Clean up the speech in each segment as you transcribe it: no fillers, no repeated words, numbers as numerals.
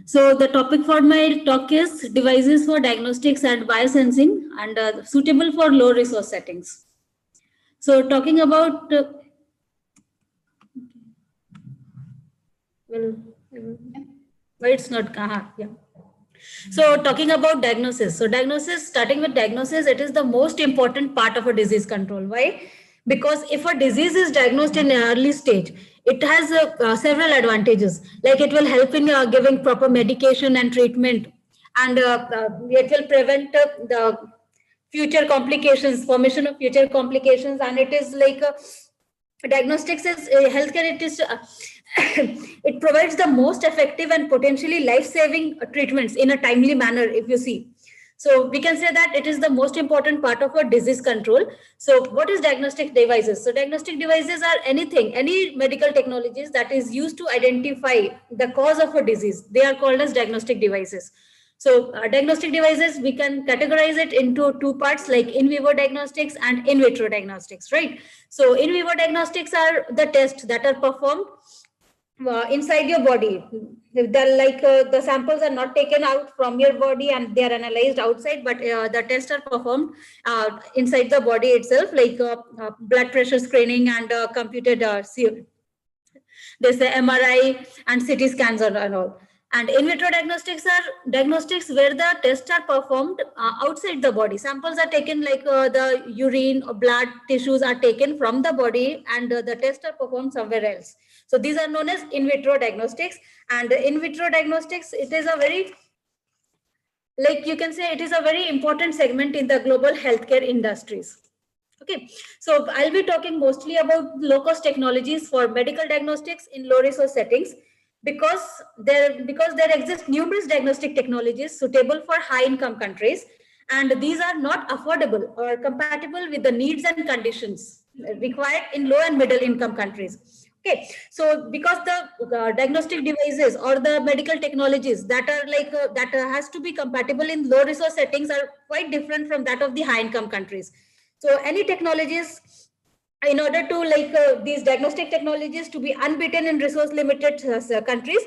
So the topic for my talk is devices for diagnostics and biosensing and suitable for low resource settings. So talking about, but it's not, yeah. So talking about diagnosis. So diagnosis, starting with diagnosis, it is the most important part of a disease control. Why? Because if a disease is diagnosed in an early stage, it has several advantages. Like it will help in giving proper medication and treatment, and it will prevent the future complications, formation of future complications, and it is like diagnostics is healthcare. It is it provides the most effective and potentially life-saving treatments in a timely manner, if you see. So we can say that it is the most important part of our disease control. So what is diagnostic devices? So diagnostic devices are any medical technologies that is used to identify the cause of a disease. They are called as diagnostic devices. So diagnostic devices, we can categorize it into two parts, like in vivo diagnostics and in vitro diagnostics, right? So in vivo diagnostics are the tests that are performed inside your body. The samples are not taken out from your body and they are analyzed outside, but the tests are performed inside the body itself, like blood pressure screening and computed there's the MRI and CT scans and all. And in vitro diagnostics are diagnostics where the tests are performed outside the body. Samples are taken, like the urine or blood tissues are taken from the body, and the tests are performed somewhere else. So these are known as in vitro diagnostics. And in vitro diagnostics, it is a very, like you can say, it is a very important segment in the global healthcare industries. Okay, so I'll be talking mostly about low-cost technologies for medical diagnostics in low-resource settings, because there exist numerous diagnostic technologies suitable for high-income countries, and these are not affordable or compatible with the needs and conditions required in low and middle-income countries. Okay, so because the diagnostic devices or the medical technologies that are like has to be compatible in low-resource settings are quite different from that of the high-income countries. So any technologies, in order to these diagnostic technologies to be unbeaten in resource limited countries,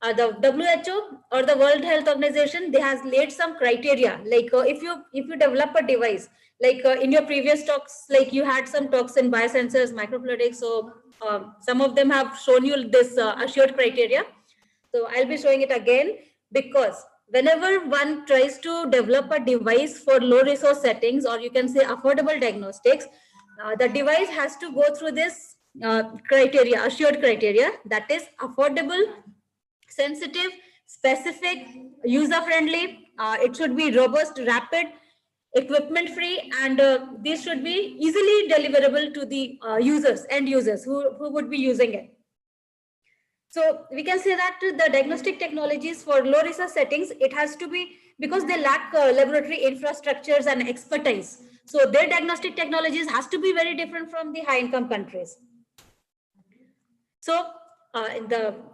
the WHO or the World Health Organization, they has laid some criteria. Like if you develop a device, like in your previous talks, like you had some talks in biosensors, microfluidics. So some of them have shown you this assured criteria. So I'll be showing it again, because whenever one tries to develop a device for low resource settings, or you can say affordable diagnostics, the device has to go through this criteria, assured criteria, that is affordable, sensitive, specific, user-friendly. It should be robust, rapid, equipment-free, and this should be easily deliverable to the end users who would be using it. So we can say that the diagnostic technologies for low resource settings, it has to be, because they lack laboratory infrastructures and expertise. So their diagnostic technologies has to be very different from the high income countries. So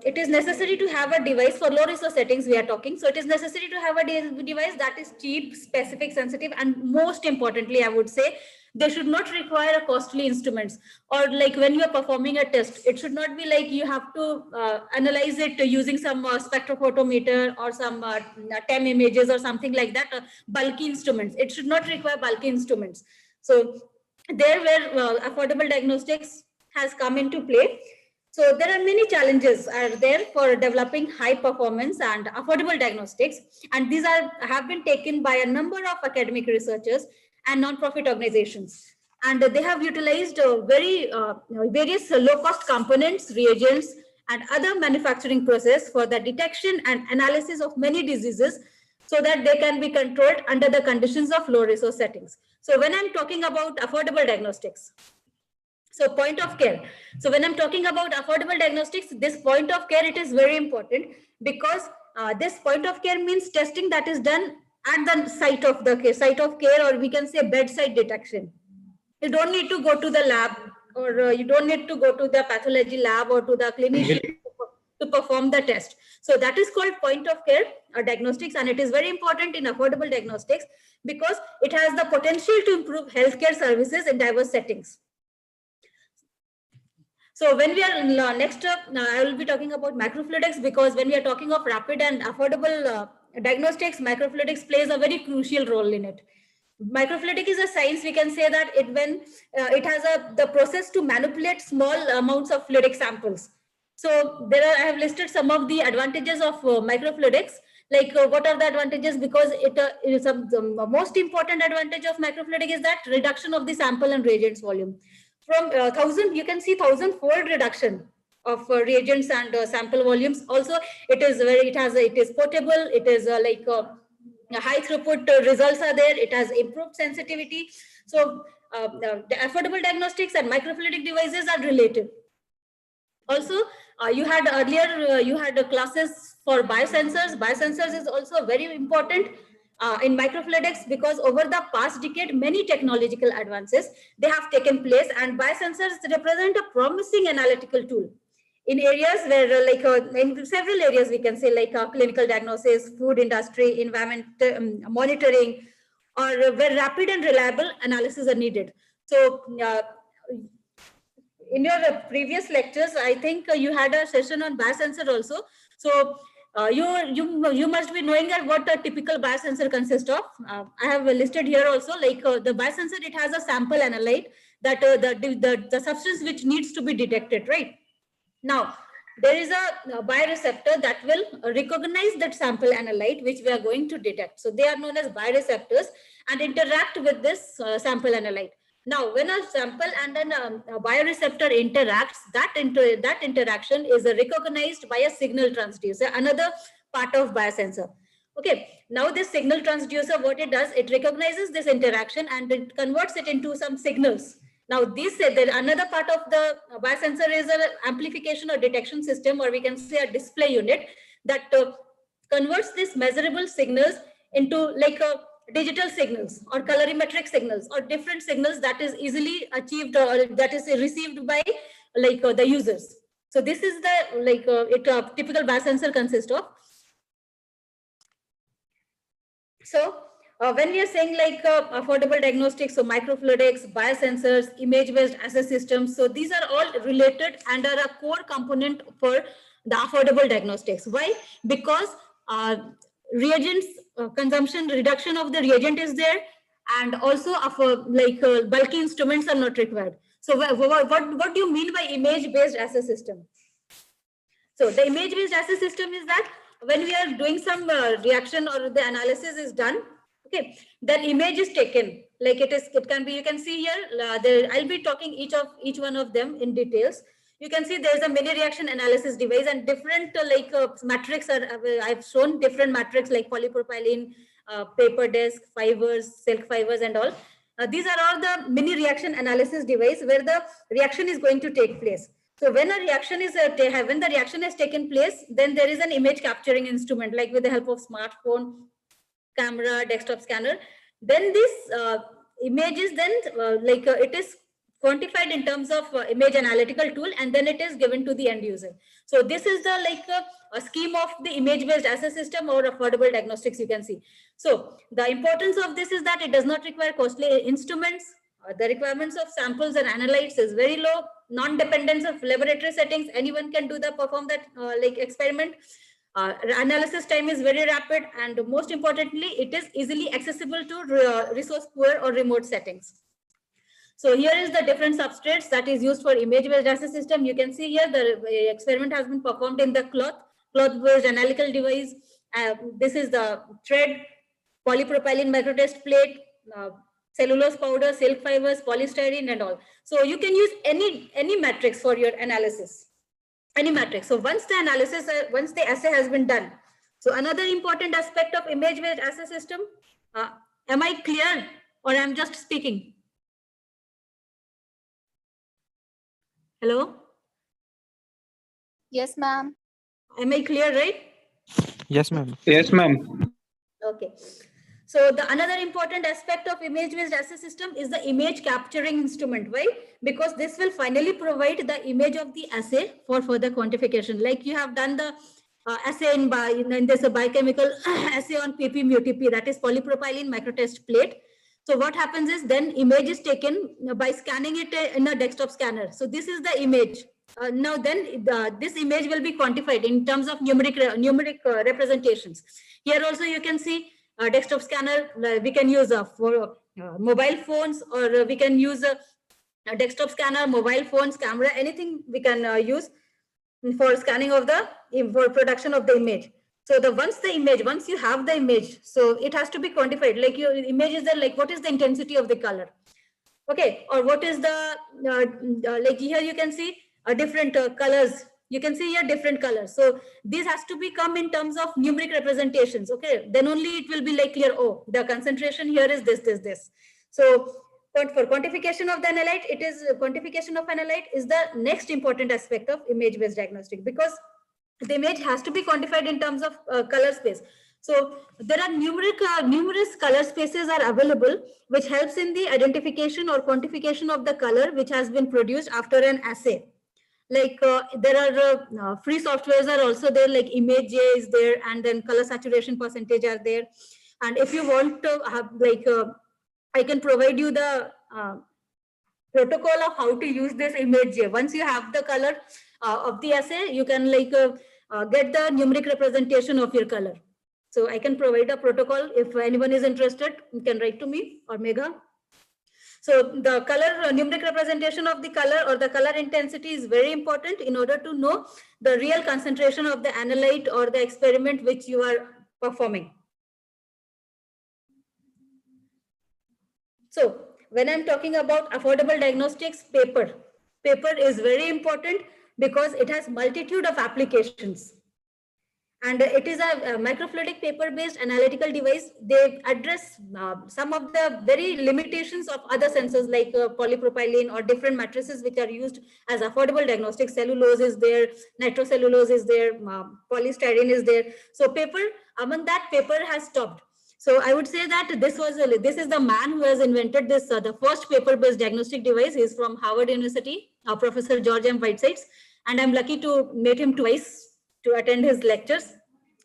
it is necessary to have a device for low resource settings we are talking. So it is necessary to have a device that is cheap, specific, sensitive, and most importantly, I would say, they should not require a costly instruments. Or like when you are performing a test, it should not be like you have to analyze it using some spectrophotometer or some TEM images or something like that, bulky instruments. It should not require bulky instruments. So there where affordable diagnostics has come into play. So there are many challenges are there for developing high performance and affordable diagnostics, and these have been taken by a number of academic researchers and non-profit organizations, and they have utilized various low-cost components, reagents, and other manufacturing process for the detection and analysis of many diseases, so that they can be controlled under the conditions of low resource settings. So when I'm talking about affordable diagnostics, so point of care. So when I'm talking about affordable diagnostics, this point of care, it is very important, because this point of care means testing that is done at the site of care, or we can say bedside detection. You don't need to go to the lab, or you don't need to go to the pathology lab or to the clinician to perform the test. So that is called point of care diagnostics, and it is very important in affordable diagnostics because it has the potential to improve healthcare services in diverse settings. So when we are next up, I will be talking about microfluidics, because when we are talking of rapid and affordable diagnostics, microfluidics plays a very crucial role in it. Microfluidic is a science, we can say that it has the process to manipulate small amounts of fluidic samples. So I have listed some of the advantages of microfluidics. Like what are the advantages? Because it is the most important advantage of microfluidic is that reduction of the sample and reagents volume. From 1000, you can see 1000-fold reduction of reagents and sample volumes. Also, it is portable. It is high throughput results are there. It has improved sensitivity. So the affordable diagnostics and microfluidic devices are related. Also, you had earlier, you had classes for biosensors. Biosensors is also very important in microfluidics, because over the past decade, many technological advances, they have taken place, and biosensors represent a promising analytical tool in areas where in several areas, we can say, like clinical diagnosis, food industry, environment monitoring, or where rapid and reliable analysis are needed. So in your previous lectures, I think you had a session on biosensor also. So you must be knowing what a typical biosensor consists of. I have listed here also, like the biosensor, it has a sample analyte, that the substance which needs to be detected, right? Now, there is a bioreceptor that will recognize that sample analyte which we are going to detect. So they are known as bioreceptors and interact with this sample analyte. Now, when a sample and a bioreceptor interacts, that interaction is recognized by a signal transducer, another part of biosensor. Okay, now this signal transducer, what it does, it recognizes this interaction and it converts it into some signals. Now, another part of the biosensor is an amplification or detection system, or we can say a display unit that converts these measurable signals into like digital signals or colorimetric signals or different signals that is easily achieved or that is received by the users. So this is the typical biosensor consists of. So when we are saying affordable diagnostics, so microfluidics, biosensors, image-based assay systems, so these are all related and are a core component for the affordable diagnostics. Why? Because reagents consumption, reduction of the reagent is there, and also bulky instruments are not required. So what do you mean by image-based assay system? So the image-based assay system is that when we are doing some reaction or the analysis is done, okay, that image is taken. Like it can be, you can see here, I'll be talking each one of them in details. You can see there's a mini reaction analysis device and different matrix are, I've shown different matrix like polypropylene, paper disc, fibers, silk fibers and all. These are all the mini reaction analysis device where the reaction is going to take place. So when a reaction is when the reaction has taken place, then there is an image capturing instrument, like with the help of smartphone, camera, desktop scanner. Then this image is then it is quantified in terms of image analytical tool, and then it is given to the end user. So this is the a scheme of the image-based assay system or affordable diagnostics, you can see. So the importance of this is that it does not require costly instruments. The requirements of samples and analytes is very low. Non-dependence of laboratory settings, anyone can perform that experiment. Analysis time is very rapid, and most importantly, it is easily accessible to resource poor or remote settings. So here is the different substrates that is used for image-based assay system. You can see here the experiment has been performed in the cloth-based analytical device. This is the thread, polypropylene microtest plate, cellulose powder, silk fibers, polystyrene and all. So you can use any matrix for your analysis, any matrix. So once the assay has been done. So another important aspect of image-based assay system, am I clear or I'm just speaking? Hello? Yes, ma'am. Am I clear, right? Yes, ma'am. Yes, ma'am. Okay. So the another important aspect of image-based assay system is the image capturing instrument. Why? Because this will finally provide the image of the assay for further quantification. Like you have done the assay in there's a biochemical assay on PP-MUTP, that is polypropylene microtest plate. So what happens is then image is taken by scanning it in a desktop scanner. So this is the image now then this image will be quantified in terms of numeric representations. Here also you can see desktop scanner. We can use for mobile phones, or we can use a desktop scanner, mobile phones, camera, anything we can use for scanning of the, for production of the image. So once you have the image, so it has to be quantified. Like your image is there, like what is the intensity of the color? Okay, or what is the, like here you can see different colors. You can see here different colors. So this has to become in terms of numeric representations. Okay, then only it will be like clear, oh, the concentration here is this. So for quantification of the analyte, it is quantification of analyte is the next important aspect of image-based diagnostic, because the image has to be quantified in terms of color space. So there are numerous color spaces are available, which helps in the identification or quantification of the color which has been produced after an assay. Like there are free softwares are also there, like Image J is there, and then color saturation percentage are there. And if you want to have like, I can provide you the protocol of how to use this Image J. Once you have the color of the assay, you can like get the numeric representation of your color. So I can provide a protocol. If anyone is interested, you can write to me or Megha. So the color numeric representation of the color or the color intensity is very important in order to know the real concentration of the analyte or the experiment which you are performing. So when I'm talking about affordable diagnostics, paper is very important because it has multitude of applications. And it is a microfluidic paper-based analytical device. They address some of the very limitations of other sensors like polypropylene or different matrices which are used as affordable diagnostics. Cellulose is there, nitrocellulose is there, polystyrene is there. So paper, among that, paper has stopped. So I would say that this is the man who has invented this, the first paper-based diagnostic device. He is from Harvard University, Professor George M. Whitesides, and I'm lucky to meet him twice to attend his lectures.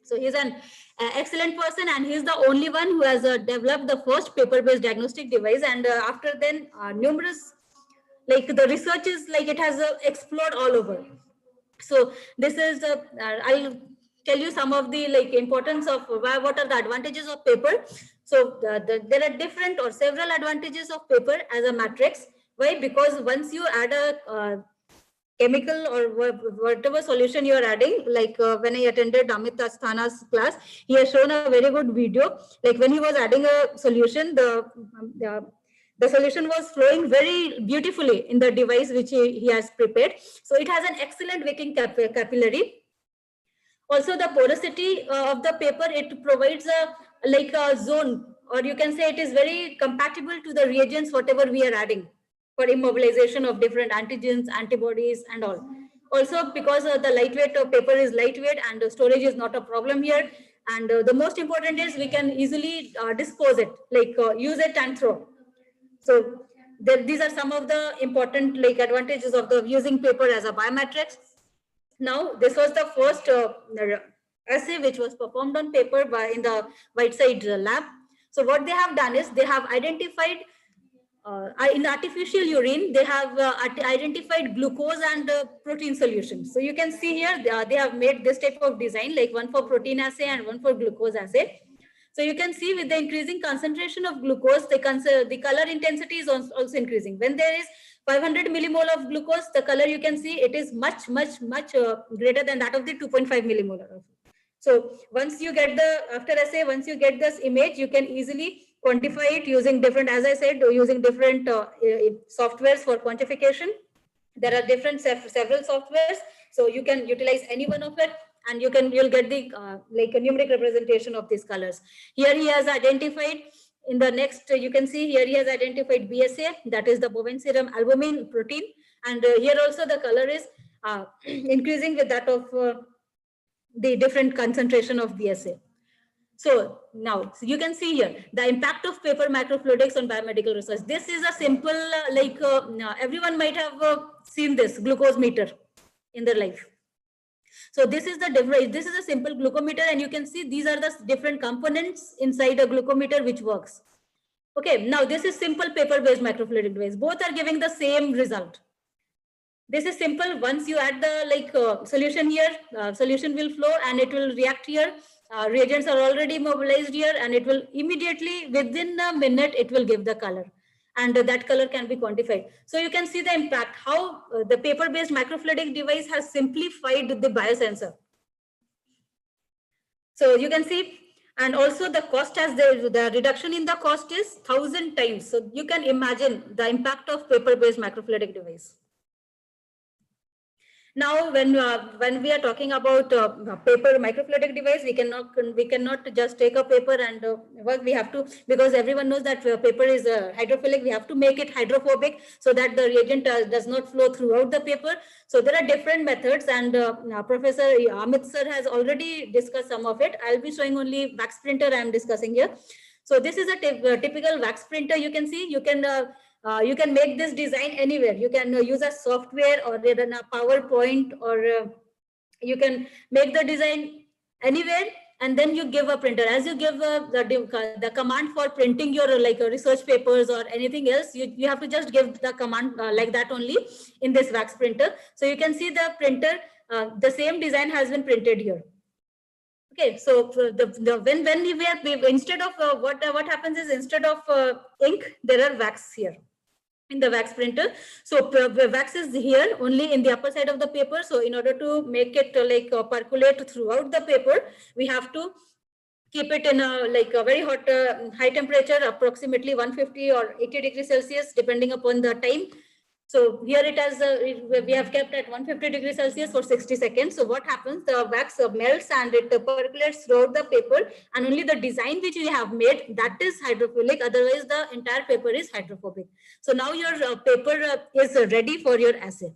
So he's an excellent person, and he's the only one who has developed the first paper-based diagnostic device. And after then, numerous, like the research is like it has explored all over. So this is, I'll tell you some of the like importance of what are the advantages of paper. So there are different or several advantages of paper as a matrix. Why? Because once you add a chemical or whatever solution you are adding, like when I attended Amit Asthana's class, he has shown a very good video. Like when he was adding a solution, the solution was flowing very beautifully in the device which he has prepared. So it has an excellent wicking capillary. Also, the porosity of the paper, it provides a zone, or you can say it is very compatible to the reagents, whatever we are adding for immobilization of different antigens, antibodies, and all. Also, because the lightweight of paper is lightweight and storage is not a problem here. And the most important is we can easily dispose it, like use it and throw. So these are some of the important like advantages of the using paper as a biomatrix. Now, this was the first assay which was performed on paper in the Whiteside lab. So what they have done is they have identified in artificial urine, they have identified glucose and protein solutions. So you can see here, they have made this type of design, like one for protein assay and one for glucose assay. So you can see with the increasing concentration of glucose, the color intensity is also increasing. When there is 500 millimole of glucose, the color you can see it is much greater than that of the 2.5 millimolar. So once you get after assay, once you get this image, you can easily quantify it using different, as I said, using different softwares for quantification. There are several softwares, so you can utilize any one of it, and you'll get the like a numeric representation of these colors. Here he has identified, in the next, you can see here he has identified BSA, that is the bovine serum albumin protein, and here also the color is increasing with that of the different concentration of BSA. So now you can see here the impact of paper microfluidics on biomedical research. This is a simple, everyone might have seen this glucose meter in their life. So this is the device. This is a simple glucometer, and you can see these are the different components inside a glucometer which works. Okay, now this is simple paper-based microfluidic device. Both are giving the same result. This is simple. Once you add the solution here, solution will flow and it will react here. Reagents are already mobilized here, and it will immediately, within a minute, it will give the color. And that color can be quantified. So you can see the impact, how the paper-based microfluidic device has simplified the biosensor. So you can see, and also the cost has the reduction in the cost is 1,000 times. So you can imagine the impact of paper-based microfluidic device. Now, when we are talking about paper microfluidic device, we cannot just take a paper and work. We have to, because everyone knows that paper is hydrophilic. We have to make it hydrophobic so that the reagent does not flow throughout the paper. So there are different methods, and Professor Amit sir has already discussed some of it. I'll be showing only wax printer I am discussing here. So this is a typical wax printer. You can see, you can make this design anywhere. You can use a software or in a PowerPoint, or you can make the design anywhere, and then you give a printer. As you give the command for printing your research papers or anything else, you have to just give the command like that only in this wax printer. So you can see the printer, the same design has been printed here. Okay, so when we are, instead of what happens is, instead of ink, there are wax here in the wax printer. So wax is here only in the upper side of the paper. So in order to make it percolate throughout the paper, we have to keep it in a very hot high temperature, approximately 150 or 80 degrees Celsius, depending upon the time. So here it has, we have kept at 150 degrees Celsius for 60 seconds. So what happens? The wax melts and it percolates throughout the paper, and only the design which we have made, that is hydrophilic. Otherwise, the entire paper is hydrophobic. So now your paper is ready for your assay.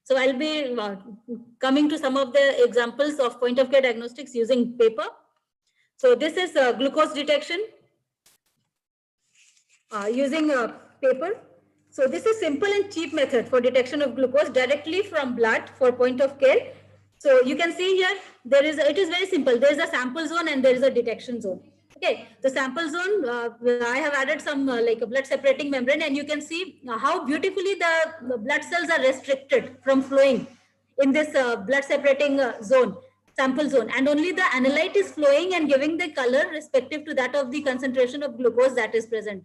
So I'll be coming to some of the examples of point of care diagnostics using paper. So this is glucose detection using paper. So this is simple and cheap method for detection of glucose directly from blood for point of care. So you can see here, it is very simple. There is a sample zone and there is a detection zone. Okay, the sample zone, I have added some like a blood separating membrane, and you can see how beautifully the blood cells are restricted from flowing in this blood separating zone, sample zone, and only the analyte is flowing and giving the color respective to that of the concentration of glucose that is present.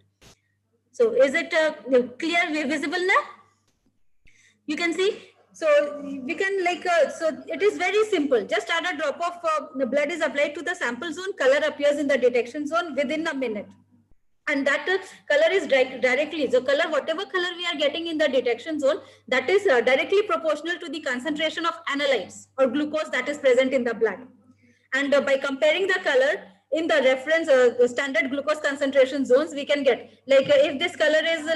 So is it clear, visible now? You can see. So we can so it is very simple. Just add a drop of the blood is applied to the sample zone. Color appears in the detection zone within a minute. And that color is directly, so color, whatever color we are getting in the detection zone, that is directly proportional to the concentration of analytes or glucose that is present in the blood. And by comparing the color in the reference standard glucose concentration zones, we can get if this color is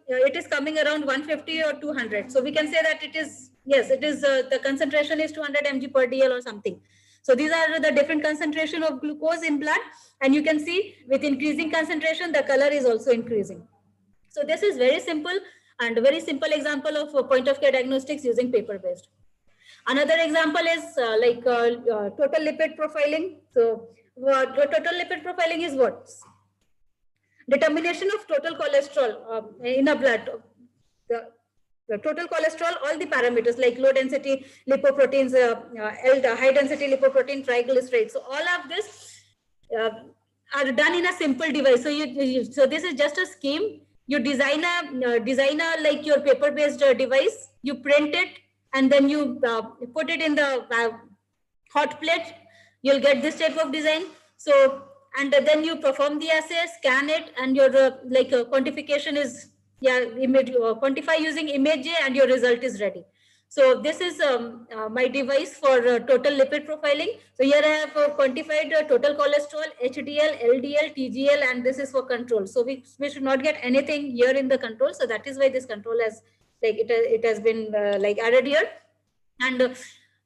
it is coming around 150 or 200. So we can say that it is, yes, it is the concentration is 200 mg per dl or something. So these are the different concentration of glucose in blood. And you can see with increasing concentration, the color is also increasing. So this is very simple and a very simple example of point of care diagnostics using paper based. Another example is total lipid profiling. So total lipid profiling is what? Determination of total cholesterol in a blood. The total cholesterol, all the parameters like low density lipoproteins, high density lipoprotein, triglycerides. So all of this are done in a simple device. So so this is just a scheme. You design a like your paper based device. You print it and then you put it in the hot plate. You'll get this type of design. So and then you perform the assay, scan it, and your quantification is quantify using image and your result is ready. So this is my device for total lipid profiling. So here I have quantified total cholesterol, HDL, LDL, TGL, and this is for control. So we should not get anything here in the control. So that is why this control has it has been added here. And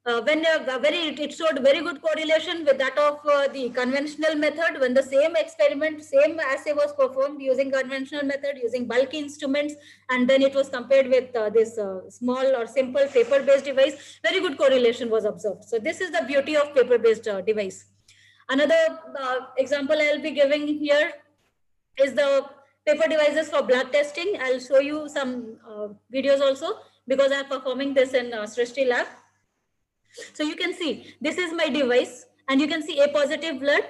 it showed very good correlation with that of the conventional method, when the same experiment, same assay was performed using conventional method, using bulky instruments, and then it was compared with this small or simple paper-based device. Very good correlation was observed. So this is the beauty of paper-based device. Another example I'll be giving here is the paper devices for blood testing. I'll show you some videos also. because I'm performing this in SRISTI lab. So you can see this is my device, and you can see A positive blood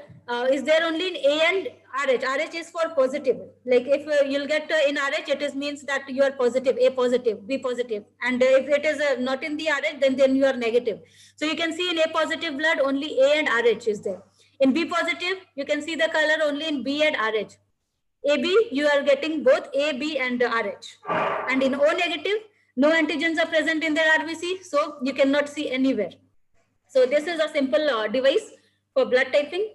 is there only in A and RH. RH is for positive. Like if you'll get in RH, it is means that you are positive, A positive, B positive. And if it is not in the RH, then you are negative. So you can see in A positive blood only A and RH is there. In B positive, you can see the color only in B and RH. AB, you are getting both A, B and RH. And in O negative, no antigens are present in their RBC, so you cannot see anywhere. So this is a simple device for blood typing.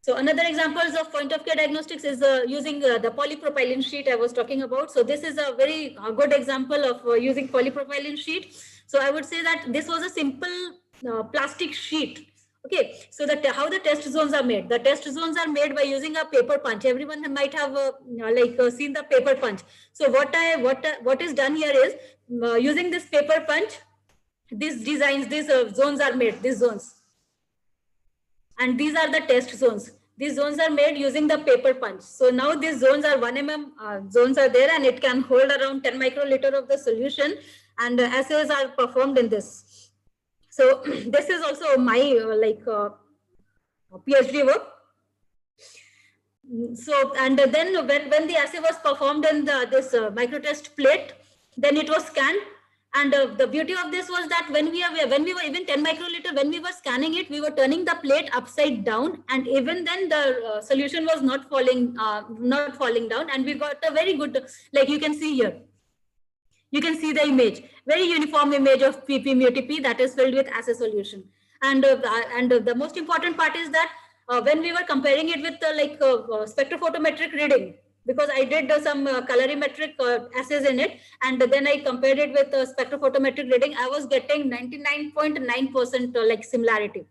So another examples of point of care diagnostics is using the polypropylene sheet I was talking about. So this is a very good example of using polypropylene sheet. So I would say that this was a simple plastic sheet. Okay, so that how the test zones are made. The test zones are made by using a paper punch. Everyone might have seen the paper punch. So what is done here is using this paper punch, these designs, these zones are made, these zones. And these are the test zones. These zones are made using the paper punch. So now these zones are 1 mm zones are there, and it can hold around 10 microliter of the solution, and assays are performed in this. So this is also my PhD work. So, and then when the assay was performed in this microtest plate, then it was scanned. And the beauty of this was that when we were even 10 microliter, when we were scanning it, we were turning the plate upside down, and even then the solution was not falling down, and we got a very good, like you can see here. You can see the image, very uniform image of PP-MUTP that is filled with assay solution. And the most important part is that when we were comparing it with spectrophotometric reading, because I did some colorimetric assays in it, and then I compared it with spectrophotometric reading, I was getting 99.9% like similarity.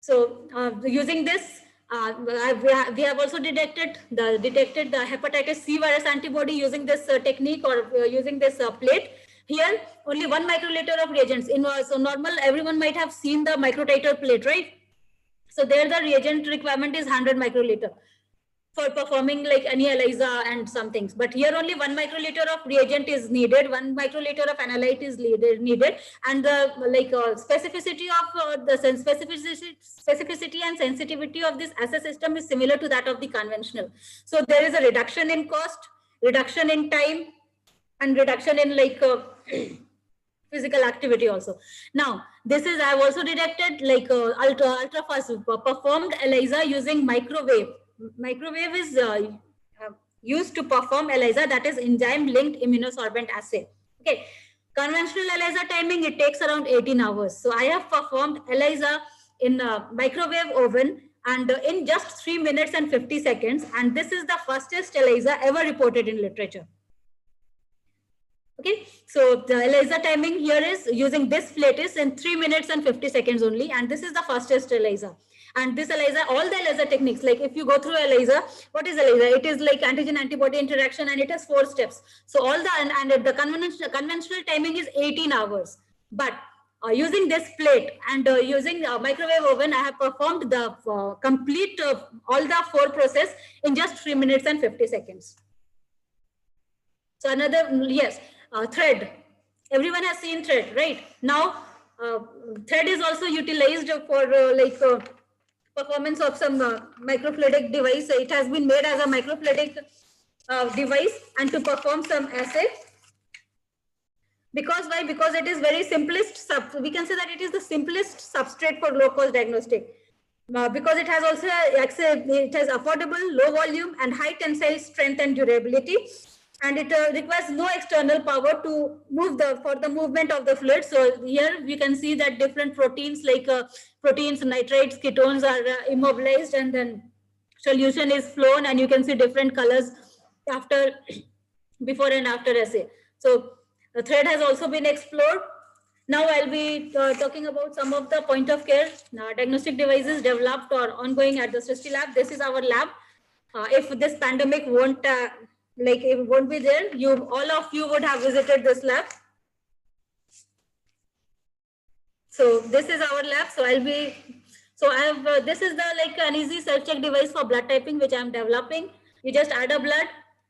So using this, we have also detected the hepatitis C virus antibody using this technique, or using this plate. Here, only 1 microliter of reagents. So normal, everyone might have seen the microtiter plate, right? So there the reagent requirement is 100 microliter for performing like any ELISA and some things. But here only 1 microliter of reagent is needed, 1 microliter of analyte is needed, and the specificity of the specificity and sensitivity of this assay system is similar to that of the conventional. So there is a reduction in cost, reduction in time, and reduction in physical activity also. Now, this is, I have also detected ultra fast performed ELISA using microwave. Microwave is used to perform ELISA, that is enzyme linked immunosorbent assay. Okay, conventional ELISA timing, it takes around 18 hours. So I have performed ELISA in a microwave oven, and in just 3 minutes and 50 seconds. And this is the fastest ELISA ever reported in literature. Okay, so the ELISA timing here is using this plate is in 3 minutes and 50 seconds only, and this is the fastest ELISA. And this ELISA, all the ELISA techniques, like if you go through ELISA, what is ELISA? It is like antigen antibody interaction, and it has 4 steps. So all the and the conventional timing is 18 hours. But using this plate and using a microwave oven, I have performed the complete all the 4 process in just 3 minutes and 50 seconds. So another, yes. Thread. Everyone has seen thread, right? Now, thread is also utilized for performance of some microfluidic device. It has been made as a microfluidic device and to perform some assay. Because why? Because it is very simplest. We can say that it is the simplest substrate for low-cost diagnostic. Because it has also it has affordable, low volume, and high tensile strength and durability. And it requires no external power to move for the movement of the fluid. So here we can see that different proteins like proteins, nitrites, ketones are immobilized, and then solution is flown, and you can see different colors after, before and after assay. So the thread has also been explored. Now I'll be talking about some of the point of care diagnostic devices developed or ongoing at the SRISTI lab. This is our lab. If this pandemic won't it won't be there, all of you would have visited this lab. So this is our lab. So I have this is the an easy self-check device for blood typing which I am developing. You just add a blood,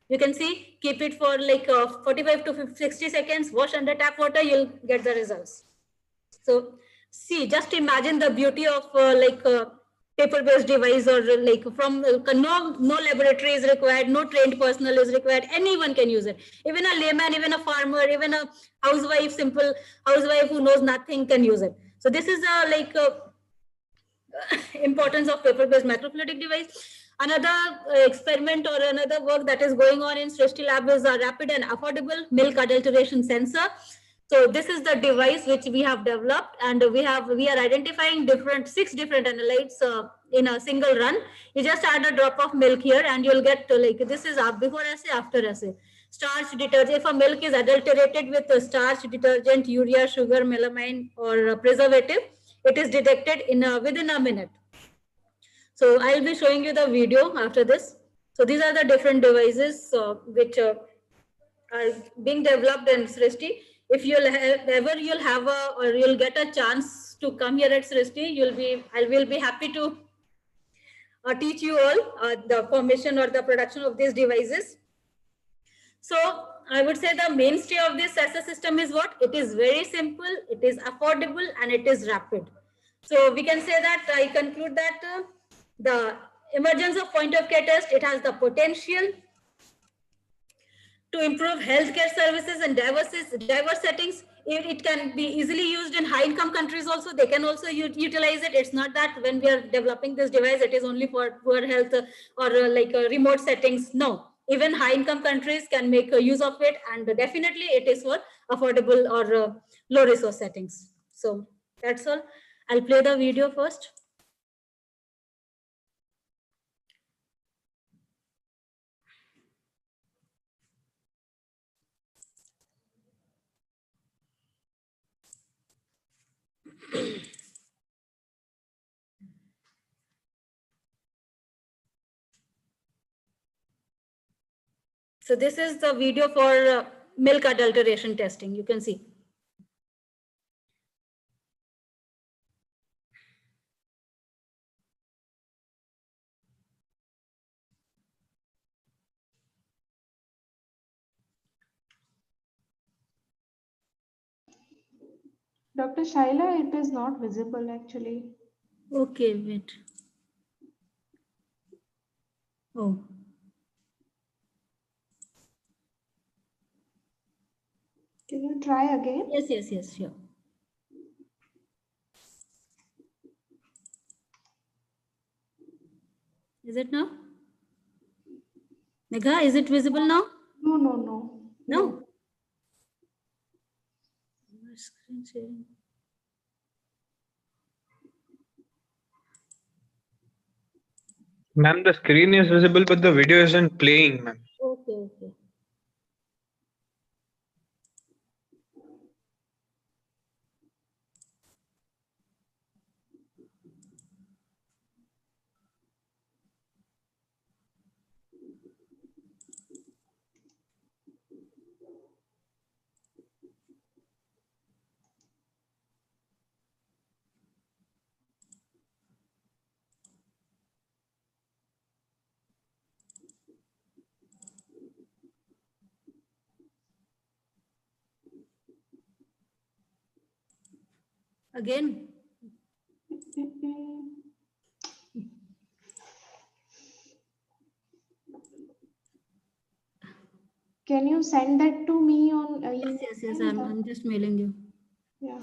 You can see, keep it for like 45 to 60 seconds, wash under tap water, you'll get the results. So see, just imagine the beauty of paper-based device, or like from no laboratory is required, no trained personnel is required. Anyone can use it. Even a layman, even a farmer, even a housewife, simple housewife who knows nothing can use it. So this is a importance of paper-based microfluidic device. Another experiment or another work that is going on in SRISTI lab is a rapid and affordable milk adulteration sensor. So this is the device which we have developed, and we are identifying six different analytes in a single run. You just add a drop of milk here, and you'll get like this is before assay, after assay. Starch detergent. If a milk is adulterated with starch, detergent, urea, sugar, melamine, or preservative, it is detected within a minute. So I'll be showing you the video after this. So these are the different devices which are being developed in SRISTI. If you'll have or you'll get a chance to come here at SRISTI, I will be happy to teach you all the formation or the production of these devices. So I would say the mainstay of this assay system is what? It is very simple, it is affordable, and it is rapid. So we can say that I conclude that the emergence of point of care test, it has the potential to improve healthcare services and diverse settings. It can be easily used in high income countries also. They can also utilize it. It's not that when we are developing this device, it is only for poor health or remote settings. No, even high income countries can make use of it, and definitely it is for affordable or low resource settings. So that's all. I'll play the video first. So this is the video for milk adulteration testing. You can see. Dr. Shahila, it is not visible actually. Okay, wait. Oh. Can you try again? Yes, sure. Is it now? Megha, is it visible now? No. No. Screen sharing. Ma'am, the screen is visible, but the video isn't playing, ma'am. Okay. Again. Can you send that to me on email? Yes. I'm just mailing you. Yeah.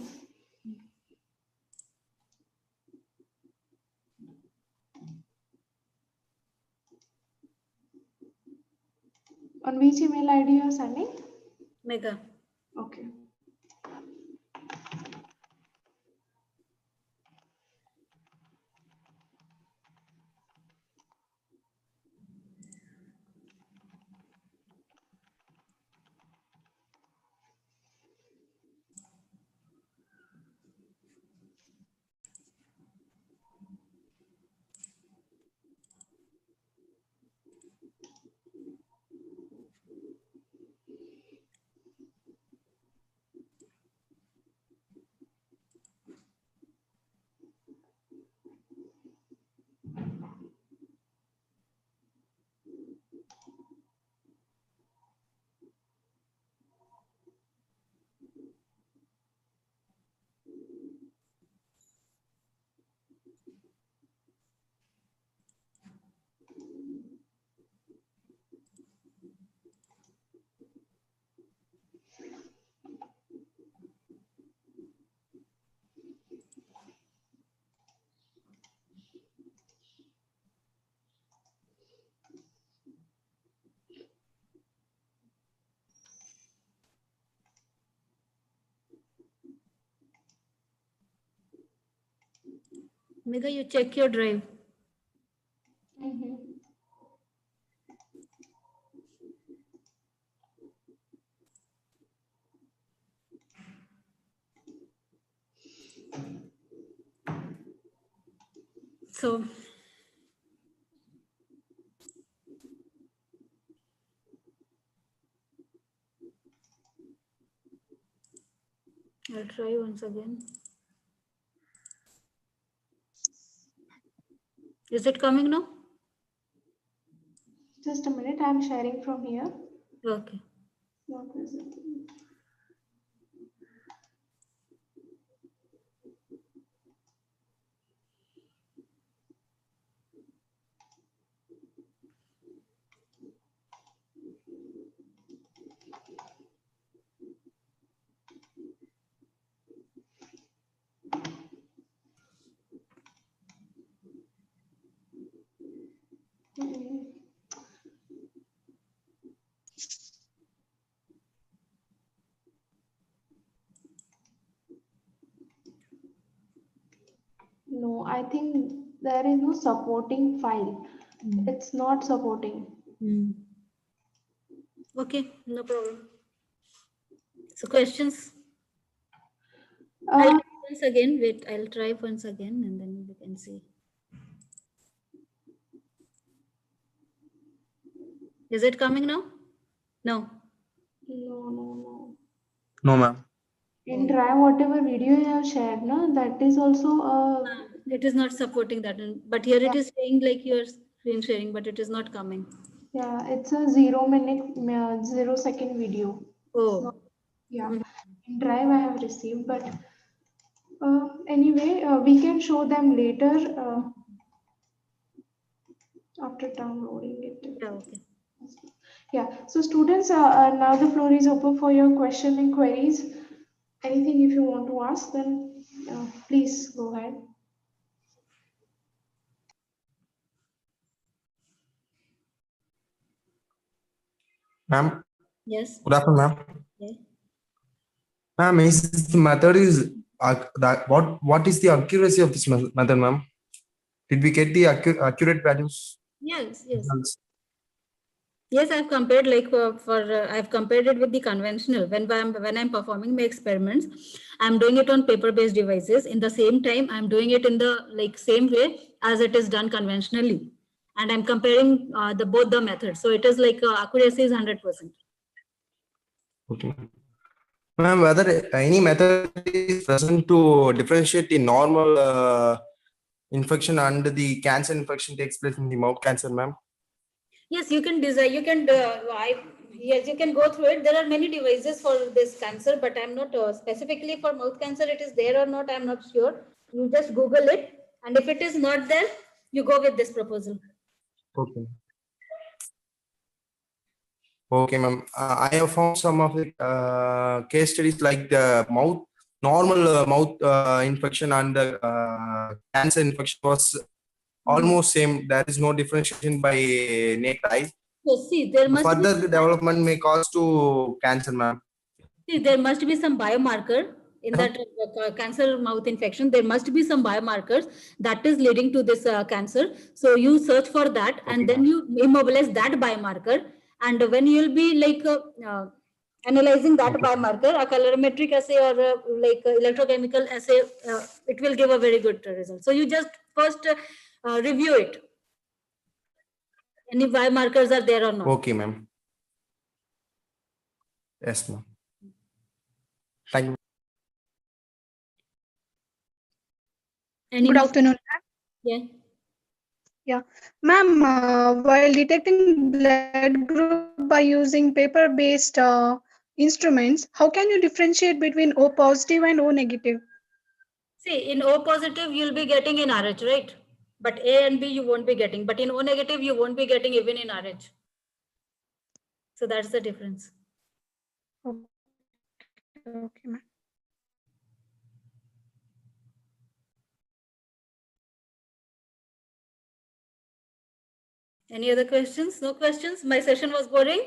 On which email ID you are sending? Megha. Okay. Megha, you check your drive. Mhm. So I'll try once again. Is it coming now? Just a minute, I'm sharing from here. Okay. Not visible. Mhm. No, I think there is no supporting file. It's not supporting. Okay, no problem. So questions? I'll Uh, try once again. Wait, I'll try once again and then we can see. Is it coming now? No. no. No, ma'am. In try whatever video you have shared, no, that is also It is not supporting that. But here it yeah, is saying like your screen sharing, but it is not coming. yeah, it's a 0 minute, 0 second video. It's not, Oh. yeah. Mhm. In drive I have received, but anyway, we can show them later after downloading it. Yeah, okay. Yeah. So students, now the floor is open for your question and queries. Anything if you want to ask, then please go ahead. Ma'am, Yes. good afternoon, ma'am. Okay. Ma'am, is the method is that what is the accuracy of this method, ma'am? Did we get the accurate values? Yes, yes. Yes, I've compared I've compared it with the conventional. When I'm performing my experiments, I'm doing it on paper-based devices. In the same time, I'm doing it in the same way as it is done conventionally, and I'm comparing the both the methods. So it is accuracy is 100%. Okay. Ma'am, whether any method is present to differentiate the normal infection and the cancer infection takes place in the mouth cancer, ma'am? Yes, you can design. Yes, you can go through it. There are many devices for this cancer, but I'm not specifically for mouth cancer. It is there or not, I'm not sure. You just Google it, and if it is not there, you go with this proposal. Okay. Okay, ma'am. I have found some of the case studies like the normal mouth infection and the cancer infection was almost same. There is no differentiation by naked eye. So see, there The must be further development may cause to cancer, ma'am. some biomarker in that cancer mouth infection. There must be some biomarkers that is leading to this cancer. So you search for that, and then you immobilize that biomarker. And when you'll be analyzing that biomarker, a colorimetric assay or electrochemical assay, it will give a very good result. So you just first review it. Any biomarkers are there or not? Okay, ma'am. Yes, ma'am. Thank you. Any Good more? afternoon. Yeah. Yeah, ma'am, while detecting blood group by using paper-based instruments, how can you differentiate between O positive and O negative? See, in O positive, you'll be getting in RH, right? But A and B, you won't be getting. But in O negative, you won't be getting even in RH. So that's the difference. Okay, ma'am. Any other questions? No questions? My session was boring?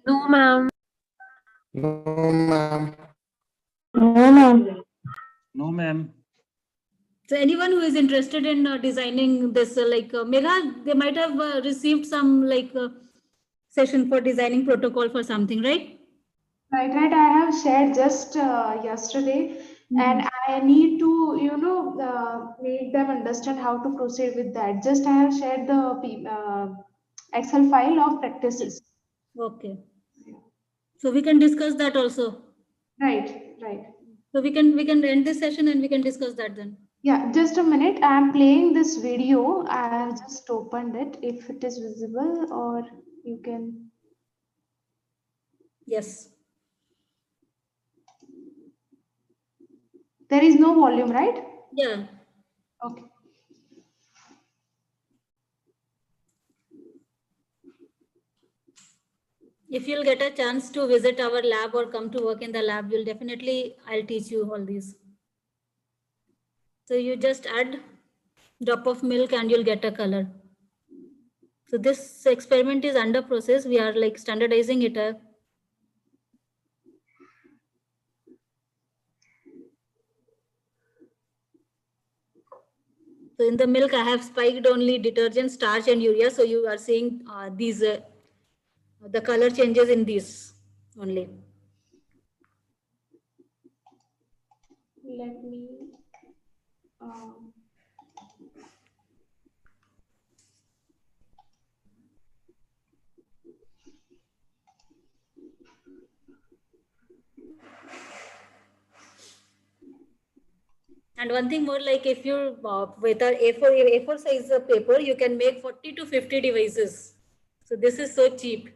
No, ma'am. No, ma'am. No, ma'am. So anyone who is interested in designing this, Megha, they might have received some session for designing protocol for something, right? Right, right. I have shared just yesterday, and I need to, make them understand how to proceed with that. Just I have shared the Excel file of practices. Okay. So we can discuss that also. Right, right. So we can end this session and we can discuss that then. Yeah, just a minute. I am playing this video. I have just opened it. If it is visible, or you can. Yes. There is no volume, right? Yeah. Okay. If you'll get a chance to visit our lab or come to work in the lab, I'll teach you all these. So you just add drop of milk and you'll get a color. So this experiment is under process. We are like standardizing it. So in the milk, I have spiked only detergent, starch and urea. So you are seeing the color changes in these only. Let me. Um, And one thing more, like if you with a A4 size of paper, you can make 40 to 50 devices. So this is so cheap.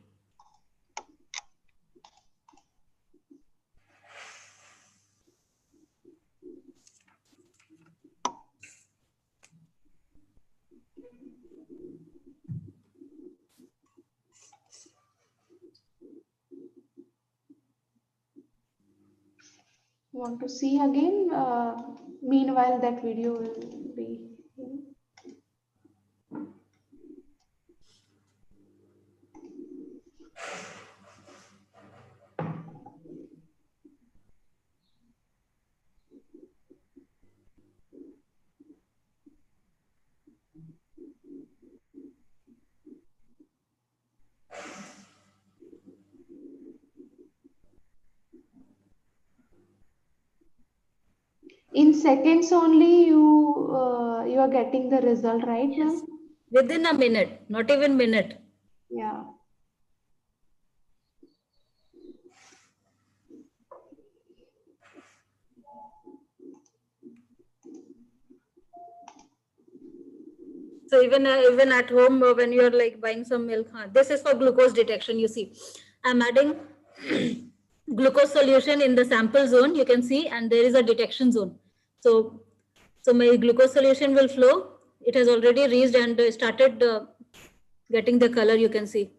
Want to see again? Meanwhile, that video will be. In seconds only, you are getting the result, right, Yes. ma'am? Within a minute, not even minute. Yeah. So even at home when you are like buying some milk, this is for glucose detection. You see, I'm adding glucose solution in the sample zone. You can see, and there is a detection zone. So my glucose solution will flow. It has already reached and started getting the color. You can see.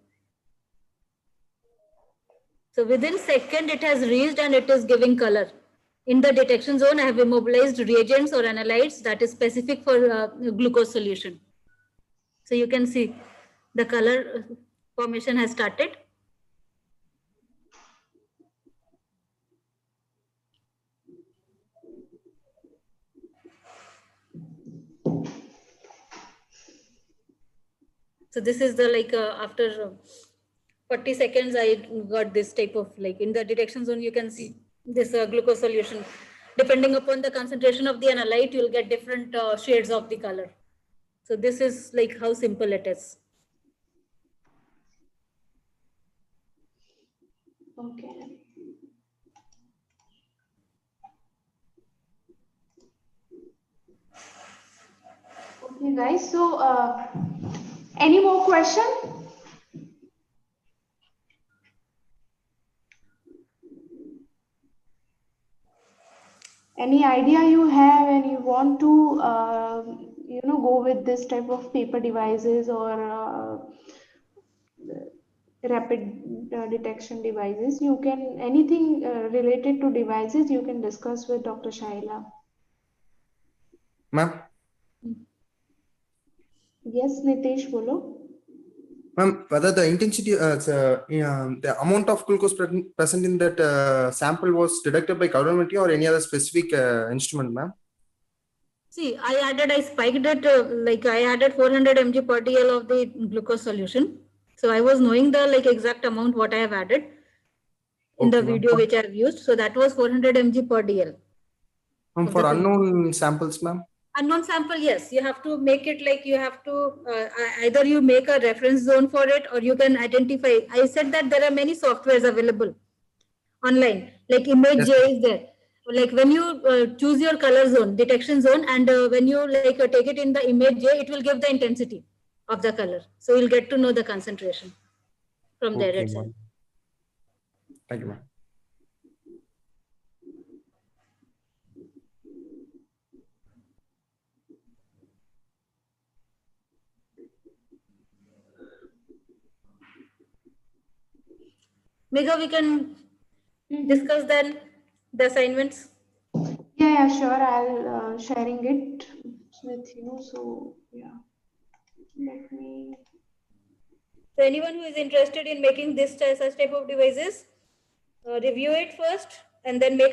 So within second, it has reached and it is giving color. In the detection zone, I have immobilized reagents or analytes that is specific for glucose solution. So you can see the color formation has started. So this is the after 40 seconds, I got this type of in the detection zone, you can see this glucose solution. Depending upon the concentration of the analyte, you'll get different shades of the color. So this is like how simple it is. Okay. Okay, guys. So, any more question? Any idea you have and you want to, go with this type of paper devices or rapid detection devices? You can, anything related to devices, you can discuss with Dr. Shahila. Ma'am, Yes, Nitesh, bolo. ma'am, whether the intensity, the amount of glucose present in that sample was detected by colorimetry or any other specific instrument, ma'am? See, I spiked it, like I added 400 mg per dl of the glucose solution. So I was knowing the like exact amount what I have added in the Okay, ma'am. video which I have used. So that was 400 mg per dl. Ma'am, Of for the unknown samples, ma'am. unknown sample, yes, you have to make it like you have to either you make a reference zone for it or you can identify. I said that there are many softwares available online, like image Yes, J is there. Like when you choose your color zone, detection zone, and when you like take it in the image J, it will give the intensity of the color. So you'll get to know the concentration from there okay, itself. ma'am. Thank you, ma'am. Megha, we can Mhm. discuss then the assignments. Yeah, sure. I'll sharing it with you. So yeah, let me. So anyone who is interested in making this such type of devices, review it first and then make a